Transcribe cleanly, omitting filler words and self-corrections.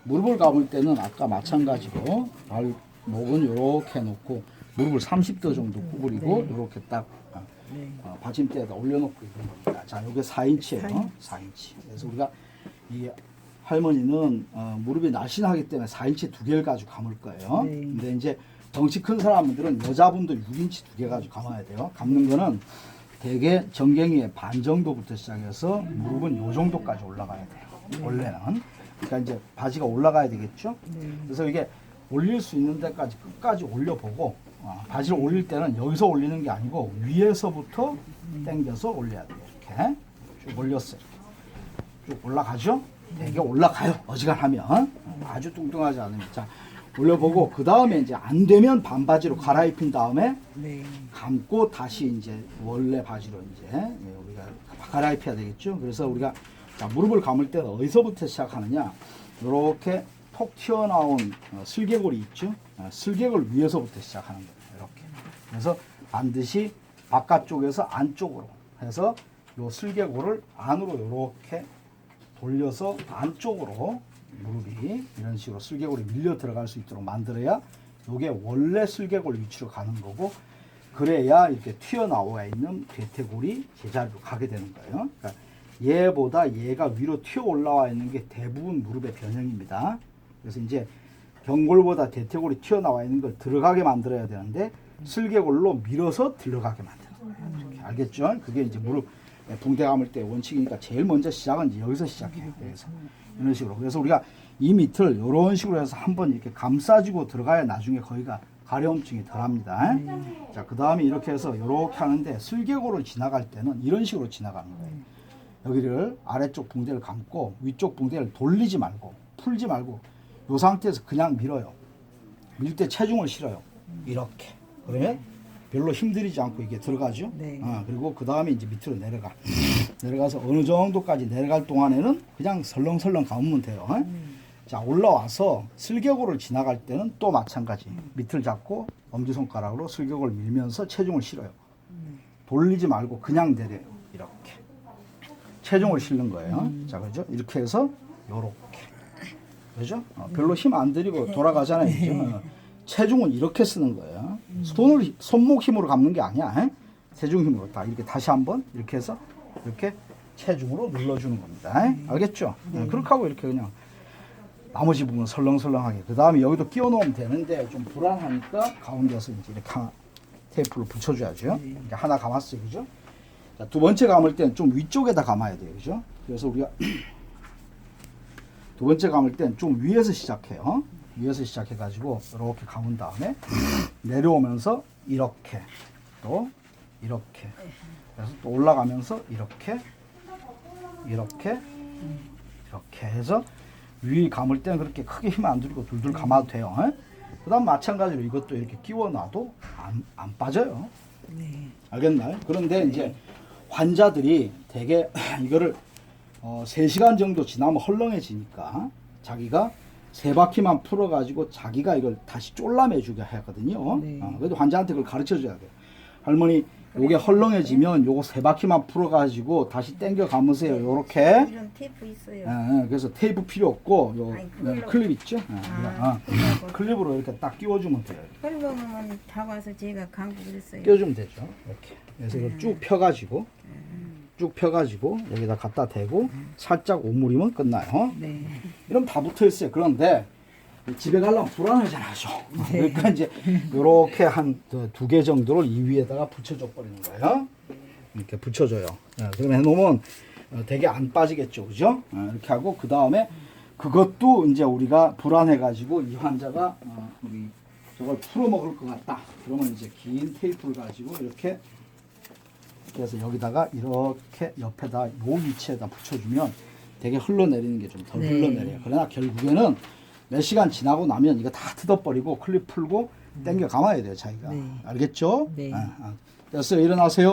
무릎을 감을 때는 아까 마찬가지로 발목은 이렇게 놓고 무릎을 30도 정도 구부리고 이렇게 딱 받침대에다 올려놓고 있는 겁니다. 자, 이게 4인치예요. 4인치. 그래서 우리가 이 할머니는 무릎이 날씬하기 때문에 4인치 2개를 가지고 감을 거예요. 근데 이제 덩치 큰 사람들은 여자분도 6인치 2개 가지고 감아야 돼요. 감는 거는 대개 정갱이의 반 정도부터 시작해서 무릎은 요 정도까지 올라가야 돼요. 원래는. 그러니까 이제 바지가 올라가야 되겠죠. 그래서 이게 올릴 수 있는 데까지 끝까지 올려보고 바지를 올릴 때는 여기서 올리는 게 아니고 위에서부터 당겨서 올려야 돼요. 이렇게 쭉 올렸어요. 쭉 올라가죠. 되게 올라가요. 어지간하면 아주 뚱뚱하지 않으면. 자, 올려보고 그 다음에 이제 안 되면 반바지로 갈아입힌 다음에 감고 다시 이제 원래 바지로 이제 우리가 갈아입혀야 되겠죠. 그래서 우리가 자, 무릎을 감을 때는 어디서부터 시작하느냐? 이렇게 톡 튀어나온 슬개골이 있죠. 슬개골 위에서부터 시작하는 거예요. 이렇게. 그래서 반드시 바깥쪽에서 안쪽으로 해서 요 슬개골을 안으로 이렇게 돌려서 안쪽으로 무릎이 이런 식으로 슬개골이 밀려 들어갈 수 있도록 만들어야 이게 원래 슬개골 위치로 가는 거고, 그래야 이렇게 튀어나와 있는 대퇴골이 제자리로 가게 되는 거예요. 그러니까 얘보다 얘가 위로 튀어 올라와 있는 게 대부분 무릎의 변형입니다. 그래서 이제 경골보다 대퇴골이 튀어나와 있는 걸 들어가게 만들어야 되는데 슬개골로 밀어서 들어가게 만드는 거예요. 이렇게 알겠죠? 그게 이제 무릎 붕대 감을 때 원칙이니까 제일 먼저 시작은 이제 여기서 시작해요. 그래서 이런 식으로. 그래서 우리가 이 밑을 이런 식으로 해서 한번 이렇게 감싸주고 들어가야 나중에 거기가 가려움증이 덜합니다. 자, 그 다음에 이렇게 해서 이렇게 하는데 슬개골을 지나갈 때는 이런 식으로 지나가는 거예요. 여기를 아래쪽 붕대를 감고 위쪽 붕대를 돌리지 말고 풀지 말고 이 상태에서 그냥 밀어요. 밀 때 체중을 실어요. 이렇게. 그러면 별로 힘들이지 않고 이게 들어가죠. 그리고 그 다음에 이제 밑으로 내려가. 내려가서 어느 정도까지 내려갈 동안에는 그냥 설렁설렁 감으면 돼요. 자, 올라와서 슬개골을 지나갈 때는 또 마찬가지. 밑을 잡고 엄지손가락으로 슬개골을 밀면서 체중을 실어요. 돌리지 말고 그냥 내려요. 이렇게. 체중을 실는 거예요. 자, 그죠? 이렇게 해서 요렇게. 그죠? 별로 힘 안 들이고 돌아가잖아요. 그죠? 체중은 이렇게 쓰는 거예요. 손목 힘으로 감는 게 아니야. 체중 힘으로 딱 이렇게 다시 한번 이렇게 해서 이렇게 체중으로 눌러주는 겁니다. 알겠죠? 그렇게 하고 이렇게 그냥 나머지 부분 설렁설렁하게. 그 다음에 여기도 끼워 놓으면 되는데 좀 불안하니까 가운데서 이제 이렇게 테이프를 붙여줘야죠. 이렇게 하나 감았어요. 그죠? 자, 두 번째 감을 때는 좀 위쪽에다 감아야 돼요. 그죠? 그래서 우리가 두 번째 감을 때는 좀 위에서 시작해요. 위에서 시작해가지고 이렇게 감은 다음에 내려오면서 이렇게 또 이렇게 그래서 또 올라가면서 이렇게 이렇게 이렇게 해서 위 감을 때는 그렇게 크게 힘 안 들이고 둘둘 감아도 돼요. 그 다음 마찬가지로 이것도 이렇게 끼워 놔도 안 빠져요. 알겠나요? 그런데 이제 환자들이 되게 이거를 3시간 정도 지나면 헐렁해지니까 자기가 3바퀴만 풀어가지고 자기가 이걸 다시 쫄라매주게 하거든요. 그래도 환자한테 그걸 가르쳐줘야 돼요. 할머니, 요게 헐렁해지면 요거 3바퀴만 풀어가지고 다시 당겨 감으세요. 요렇게. 이런 테이프 있어요. 그래서 테이프 필요 없고 요 아니, 클립 있죠? 클립으로 이렇게 딱 끼워주면 돼요. 헐렁하면 다 와서 제가 감고 그랬어요. 끼워주면 되죠. 이렇게. 그래서 이걸 쭉 펴가지고 여기다 갖다 대고 살짝 오므리면 끝나요. 이러면 다 붙어 있어요. 그런데 집에 가려면 불안하잖아요. 그러니까 이제 이렇게 한 2개 정도를 이 위에다가 붙여줘 버리는 거예요. 이렇게 붙여줘요. 그러면 해놓으면 되게 안 빠지겠죠. 그죠? 이렇게 하고 그 다음에 그것도 이제 우리가 불안해가지고 이 환자가 우리 저걸 풀어먹을 것 같다. 그러면 이제 긴 테이프를 가지고 이렇게 그래서 여기다가 이렇게 옆에다 요 위치에다 붙여주면 되게 흘러내리는 게 좀 덜 흘러내려요. 그러나 결국에는 몇 시간 지나고 나면 이거 다 뜯어버리고 클립 풀고 당겨 감아야 돼요. 자기가. 알겠죠? 됐어요. 일어나세요.